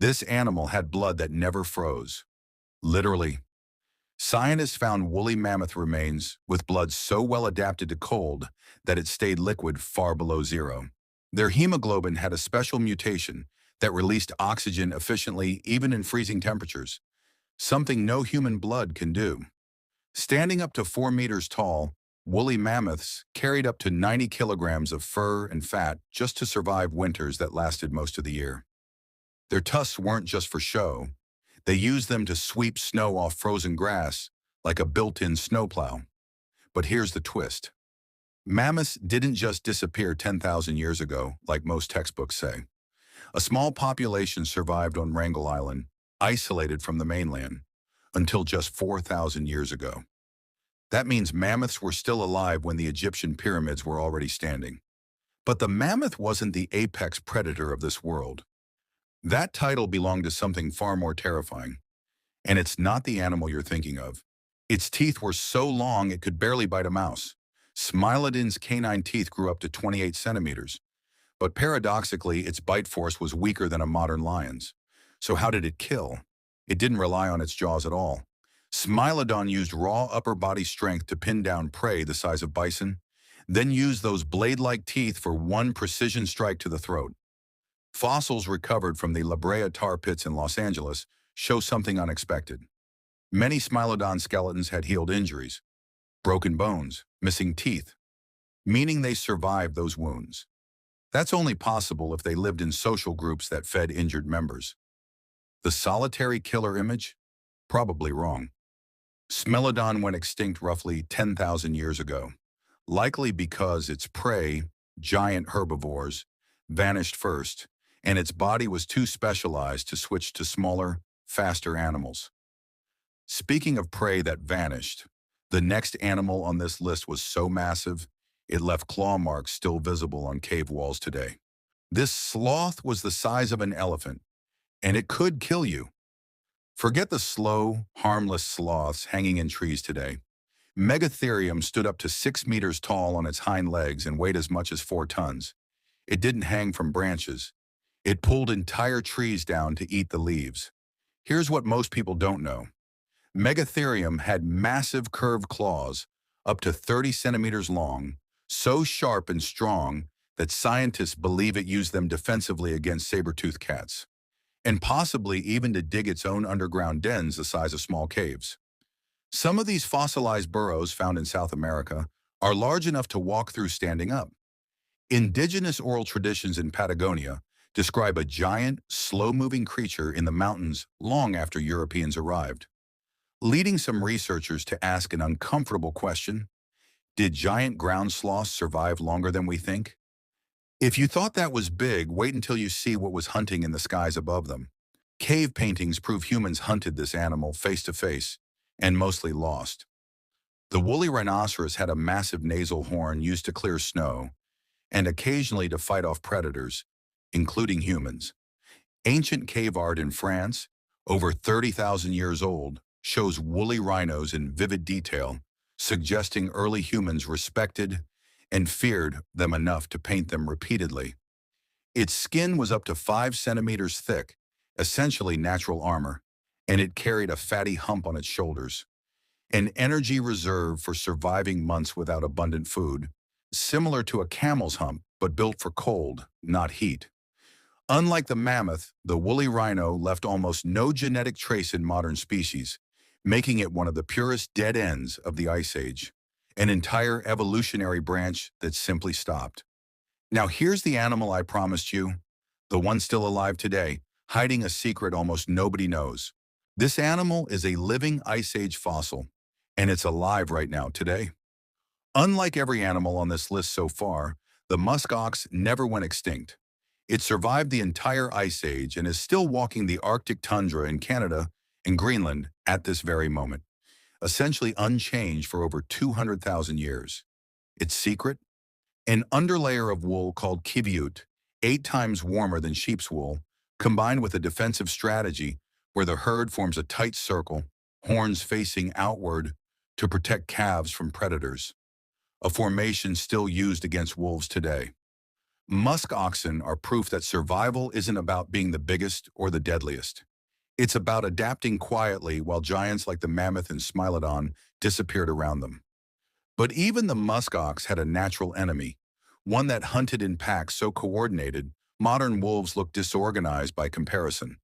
This animal had blood that never froze. Literally. Scientists found woolly mammoth remains with blood so well adapted to cold that it stayed liquid far below zero. Their hemoglobin had a special mutation that released oxygen efficiently even in freezing temperatures, something no human blood can do. Standing up to 4 meters tall, woolly mammoths carried up to 90 kilograms of fur and fat just to survive winters that lasted most of the year. Their tusks weren't just for show. They used them to sweep snow off frozen grass like a built-in snowplow. But here's the twist. Mammoths didn't just disappear 10,000 years ago, like most textbooks say. A small population survived on Wrangel Island, isolated from the mainland, until just 4,000 years ago. That means mammoths were still alive when the Egyptian pyramids were already standing. But the mammoth wasn't the apex predator of this world. That title belonged to something far more terrifying. And it's not the animal you're thinking of. Its teeth were so long it could barely bite a mouse. Smilodon's canine teeth grew up to 28 centimeters. But paradoxically, its bite force was weaker than a modern lion's. So how did it kill? It didn't rely on its jaws at all. Smilodon used raw upper body strength to pin down prey the size of bison, then used those blade-like teeth for one precision strike to the throat. Fossils recovered from the La Brea tar pits in Los Angeles show something unexpected. Many Smilodon skeletons had healed injuries, broken bones, missing teeth, meaning they survived those wounds. That's only possible if they lived in social groups that fed injured members. The solitary killer image? Probably wrong. Smilodon went extinct roughly 10,000 years ago, likely because its prey, giant herbivores, vanished first, and its body was too specialized to switch to smaller, faster animals. Speaking of prey that vanished, the next animal on this list was so massive, it left claw marks still visible on cave walls today. This sloth was the size of an elephant, and it could kill you. Forget the slow, harmless sloths hanging in trees today. Megatherium stood up to 6 meters tall on its hind legs and weighed as much as 4 tons. It didn't hang from branches. It pulled entire trees down to eat the leaves. Here's what most people don't know. Megatherium had massive curved claws, up to 30 centimeters long, so sharp and strong that scientists believe it used them defensively against saber-tooth cats, and possibly even to dig its own underground dens the size of small caves. Some of these fossilized burrows found in South America are large enough to walk through standing up. Indigenous oral traditions in Patagonia describe a giant, slow-moving creature in the mountains long after Europeans arrived, leading some researchers to ask an uncomfortable question: did giant ground sloths survive longer than we think? If you thought that was big, wait until you see what was hunting in the skies above them. Cave paintings prove humans hunted this animal face to face, and mostly lost. The woolly rhinoceros had a massive nasal horn used to clear snow, and occasionally to fight off predators, including humans. Ancient cave art in France, over 30,000 years old, shows woolly rhinos in vivid detail, suggesting early humans respected and feared them enough to paint them repeatedly. Its skin was up to 5 centimeters thick, essentially natural armor, and it carried a fatty hump on its shoulders, an energy reserve for surviving months without abundant food, similar to a camel's hump, but built for cold, not heat. Unlike the mammoth, the woolly rhino left almost no genetic trace in modern species, making it one of the purest dead ends of the Ice Age, an entire evolutionary branch that simply stopped. Now here's the animal I promised you, the one still alive today, hiding a secret almost nobody knows. This animal is a living Ice Age fossil, and it's alive right now today. Unlike every animal on this list so far, the musk ox never went extinct. It survived the entire Ice Age and is still walking the Arctic tundra in Canada and Greenland at this very moment, essentially unchanged for over 200,000 years. Its secret? An underlayer of wool called kiviut, 8 times warmer than sheep's wool, combined with a defensive strategy where the herd forms a tight circle, horns facing outward to protect calves from predators, a formation still used against wolves today. Musk oxen are proof that survival isn't about being the biggest or the deadliest. It's about adapting quietly while giants like the mammoth and Smilodon disappeared around them. But even the musk ox had a natural enemy, one that hunted in packs so coordinated, modern wolves look disorganized by comparison.